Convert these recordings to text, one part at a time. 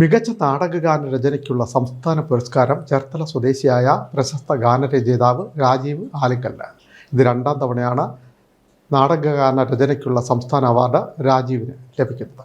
മികച്ച നാടകഗാന രചനയ്ക്കുള്ള സംസ്ഥാന പുരസ്കാരം ചേർത്തല സ്വദേശിയായ പ്രശസ്ത ഗാനരചയിതാവ് രാജീവ് ആലിക്കലിന്. ഇത് രണ്ടാം തവണയാണ് നാടകഗാന രചനയ്ക്കുള്ള സംസ്ഥാന അവാർഡ് രാജീവിന് ലഭിക്കുന്നത്.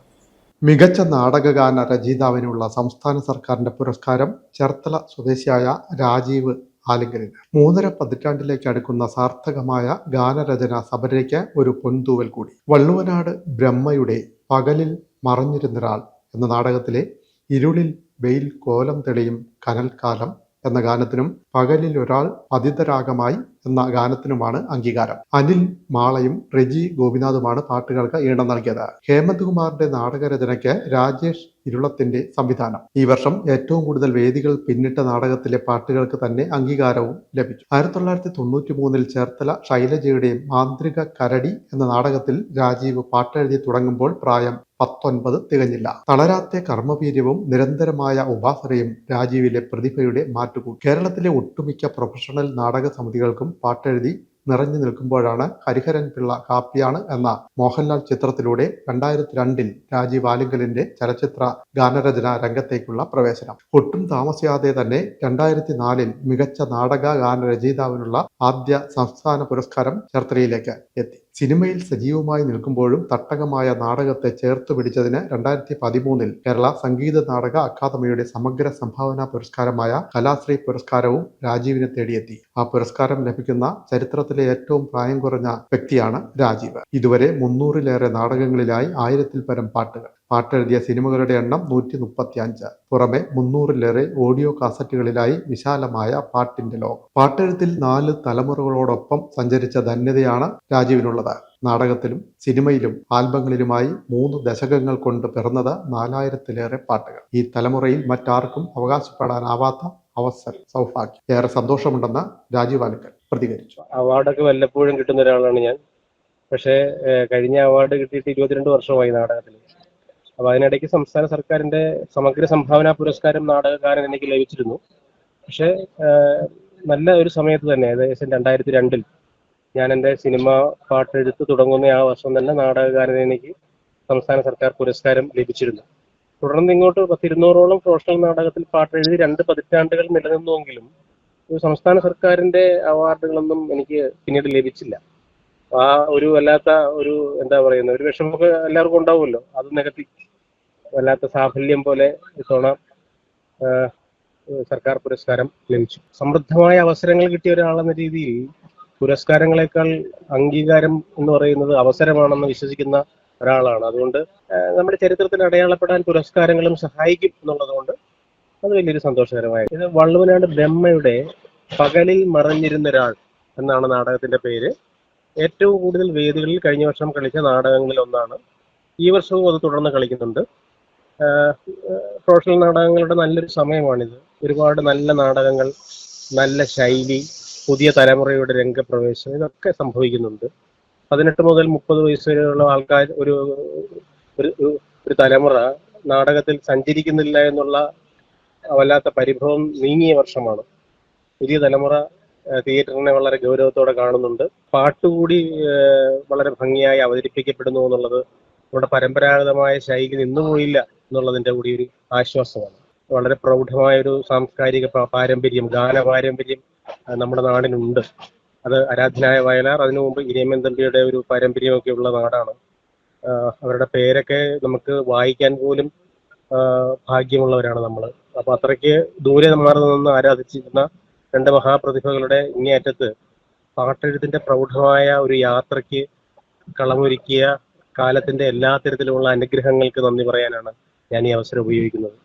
മികച്ച നാടകഗാന രചയിതാവിനുള്ള സംസ്ഥാന സർക്കാരിൻ്റെ പുരസ്കാരം ചേർത്തല സ്വദേശിയായ രാജീവ് ആലിക്കലിന്. 3.5 പതിറ്റാണ്ടിലേക്ക് അടുക്കുന്ന സാർത്ഥകമായ ഗാനരചന സബരയ്ക്ക് ഒരു പൊൻതൂവൽ കൂടി. വള്ളുവനാട് ബ്രഹ്മയുടെ പകലിൽ മറഞ്ഞിരുന്നൊരാൾ എന്ന നാടകത്തിലെ ഇരുളിൽ വെയിൽ കോലം തെളിയും കനൽക്കാലം എന്ന ഗാനത്തിനും പകലിൽ ഒരാൾ പതിതരാഗമായി എന്ന ഗാനത്തിനുമാണ് അംഗീകാരം. അനിൽ മാളയും റെജി ഗോപിനാഥുമാണ് പാട്ടുകൾക്ക് ഈണം നൽകിയത്. ഹേമന്ത് കുമാറിന്റെ നാടകരചനയ്ക്ക് രാജേഷ് ഇരുളത്തിന്റെ സംവിധാനം. ഈ വർഷം ഏറ്റവും കൂടുതൽ വേദികൾ പിന്നിട്ട നാടകത്തിലെ പാട്ടുകൾക്ക് തന്നെ അംഗീകാരവും ലഭിച്ചു. 1993 ചേർത്തല ശൈലജയുടെയും മാന്ത്രിക കരടി എന്ന നാടകത്തിൽ രാജീവ് പാട്ടെഴുതി തുടങ്ങുമ്പോൾ പ്രായം 19 തികഞ്ഞില്ല. തളരാത്ത കർമ്മവീര്യവും നിരന്തരമായ ഉപാസനയും രാജീവിലെ പ്രതിഭയുടെ മാറ്റുകൂട്ടി. കേരളത്തിലെ ഒട്ടുമിക്ക പ്രൊഫഷണൽ നാടക സമിതികൾക്കും പാട്ടെഴുതി നിറഞ്ഞു നിൽക്കുമ്പോഴാണ് ഹരിഹരൻ പിള്ള കാപ്പിയാണ് എന്ന മോഹൻലാൽ ചിത്രത്തിലൂടെ 2002 രാജീവ് ആലിങ്കലിന്റെ ചലച്ചിത്ര ഗാനരചന രംഗത്തേക്കുള്ള പ്രവേശനം. ഒട്ടും താമസിയാതെ തന്നെ 2004 മികച്ച നാടക ഗാനരചയിതാവിനുള്ള ആദ്യ സംസ്ഥാന പുരസ്കാരം ചേർത്തലയിലേക്ക് എത്തി. സിനിമയിൽ സജീവമായി നിൽക്കുമ്പോഴും തട്ടകമായ നാടകത്തെ ചേർത്ത് പിടിച്ചതിന് 2013 കേരള സംഗീത നാടക അക്കാദമിയുടെ സമഗ്ര സംഭാവന പുരസ്കാരമായ കലാശ്രീ പുരസ്കാരവും രാജീവിനെ തേടിയെത്തി. ആ പുരസ്കാരം ലഭിക്കുന്ന ചരിത്രത്തിലെ ഏറ്റവും പ്രായം കുറഞ്ഞ വ്യക്തിയാണ് രാജീവ്. ഇതുവരെ 300-ലേറെ നാടകങ്ങളിലായി 1000-ൽ പരം പാട്ടുകൾ. പാട്ടെഴുതിയ സിനിമകളുടെ എണ്ണം 135. പുറമെ 300-ലേറെ ഓഡിയോ കാസറ്റുകളിലായി വിശാലമായ പാട്ടിന്റെ ലോകം. പാട്ടെഴുത്തിൽ 4 തലമുറകളോടൊപ്പം സഞ്ചരിച്ച ധന്യതയാണ് രാജീവിനുള്ളത്. നാടകത്തിലും സിനിമയിലും ആൽബങ്ങളിലുമായി 3 ദശകങ്ങൾ കൊണ്ട് പിറന്നത് 4000-ലേറെ പാട്ടുകൾ. ഈ തലമുറയിൽ മറ്റാർക്കും അവകാശപ്പെടാനാവാത്ത അവസരം, സൗഭാഗ്യം. ഏറെ സന്തോഷമുണ്ടെന്ന് രാജീവ് ആലിക്കൽ പ്രതികരിച്ചു. അവാർഡൊക്കെ വല്ലപ്പോഴും കിട്ടുന്ന ഒരാളാണ് ഞാൻ. പക്ഷേ കഴിഞ്ഞ അവാർഡ് കിട്ടിയിട്ട് 22 വർഷമായി നാടകത്തിൽ. അപ്പോൾ അതിനിടയ്ക്ക് സംസ്ഥാന സർക്കാരിന്റെ സമഗ്ര സംഭാവന പുരസ്കാരം നാടകകാരൻ എനിക്ക് ലഭിച്ചിരുന്നു. പക്ഷേ നല്ല ഒരു സമയത്ത് തന്നെ, ഏകദേശം 2002 ഞാൻ എൻ്റെ സിനിമ പാട്ടെഴുത്ത് തുടങ്ങുന്ന ആ വർഷം തന്നെ നാടകകാരന് എനിക്ക് സംസ്ഥാന സർക്കാർ പുരസ്കാരം ലഭിച്ചിരുന്നു. തുടർന്ന് ഇങ്ങോട്ട് 200-ഓളം പ്രൊഫഷണൽ നാടകത്തിൽ പാട്ടെഴുതി 2 പതിറ്റാണ്ടുകൾ നിലനിന്നുവെങ്കിലും ഒരു സംസ്ഥാന സർക്കാരിന്റെ അവാർഡുകളൊന്നും എനിക്ക് പിന്നീട് ലഭിച്ചില്ല. ആ ഒരു വല്ലാത്ത ഒരു എന്താ പറയുന്നത്, ഒരു വിഷമമൊക്കെ എല്ലാവർക്കും ഉണ്ടാവുമല്ലോ, അത് നികത്തി വല്ലാത്ത സാഫല്യം പോലെ ഇത്തവണ സർക്കാർ പുരസ്കാരം ലഭിച്ചു. സമൃദ്ധമായ അവസരങ്ങൾ കിട്ടിയ ഒരാളെന്ന രീതിയിൽ പുരസ്കാരങ്ങളെക്കാൾ അംഗീകാരം എന്ന് പറയുന്നത് അവസരമാണെന്ന് വിശ്വസിക്കുന്ന ഒരാളാണ്. അതുകൊണ്ട് നമ്മുടെ ചരിത്രത്തിൽ അടയാളപ്പെടാൻ പുരസ്കാരങ്ങളും സഹായിക്കും എന്നുള്ളതുകൊണ്ട് അത് വലിയൊരു സന്തോഷകരമായ. ഇത് വള്ളുവനാട് ബ്രഹ്മയുടെ പകലിൽ മറഞ്ഞിരുന്നൊരാൾ എന്നാണ് നാടകത്തിന്റെ പേര്. ഏറ്റവും കൂടുതൽ വേദികളിൽ കഴിഞ്ഞ വർഷം കളിച്ച നാടകങ്ങളിൽ ഒന്നാണ്. ഈ വർഷവും അത് തുടർന്ന് കളിക്കുന്നുണ്ട്. പ്രൊഫഷണൽ നാടകങ്ങളുടെ നല്ലൊരു സമയമാണിത്. ഒരുപാട് നല്ല നാടകങ്ങൾ, നല്ല ശൈലി, പുതിയ തലമുറയുടെ രംഗപ്രവേശം, ഇതൊക്കെ സംഭവിക്കുന്നുണ്ട്. 18 മുതൽ 30 വയസ്സ് വരെയുള്ള ആൾക്കാർ, ഒരു തലമുറ നാടകത്തിൽ സഞ്ചരിക്കുന്നില്ല എന്നുള്ള വല്ലാത്ത പരിഭവം നീങ്ങിയ വർഷമാണ്. പുതിയ തലമുറ തിയേറ്ററിനെ വളരെ ഗൗരവത്തോടെ കാണുന്നുണ്ട്. പാട്ടുകൂടി വളരെ ഭംഗിയായി അവതരിപ്പിക്കപ്പെടുന്നു എന്നുള്ളത് നമ്മുടെ പരമ്പരാഗതമായ ശൈലി നിന്നുപോയില്ല എന്നുള്ളതിൻ്റെ കൂടി ഒരു ആശ്വാസമാണ്. വളരെ പ്രൗഢമായൊരു സാംസ്കാരിക പാരമ്പര്യം, ഗാനപാരമ്പര്യം നമ്മുടെ നാടിനുണ്ട്. അത് ആരാധ്യനായ വയലാർ, അതിനു മുമ്പ് ഇരയിമ്മൻ തമ്പിയുടെ ഒരു പാരമ്പര്യമൊക്കെ ഉള്ള നാടാണ്. അവരുടെ പേരൊക്കെ നമുക്ക് വായിക്കാൻ പോലും ഭാഗ്യമുള്ളവരാണ് നമ്മൾ. അപ്പോൾ അത്രയ്ക്ക് ദൂരെ മാറി നിന്ന് ആരാധിച്ചിരുന്ന 2 മഹാപ്രതിഭകളുടെ ഇങ്ങേയറ്റത്ത് പാട്ടെഴുത്തിന്റെ പ്രൗഢമായ ഒരു യാത്രയ്ക്ക് കളമൊരുക്കിയ കാലത്തിന്റെ എല്ലാ തരത്തിലുമുള്ള അനുഗ്രഹങ്ങൾക്ക് നന്ദി പറയാനാണ് ഞാൻ ഈ അവസരം ഉപയോഗിക്കുന്നത്.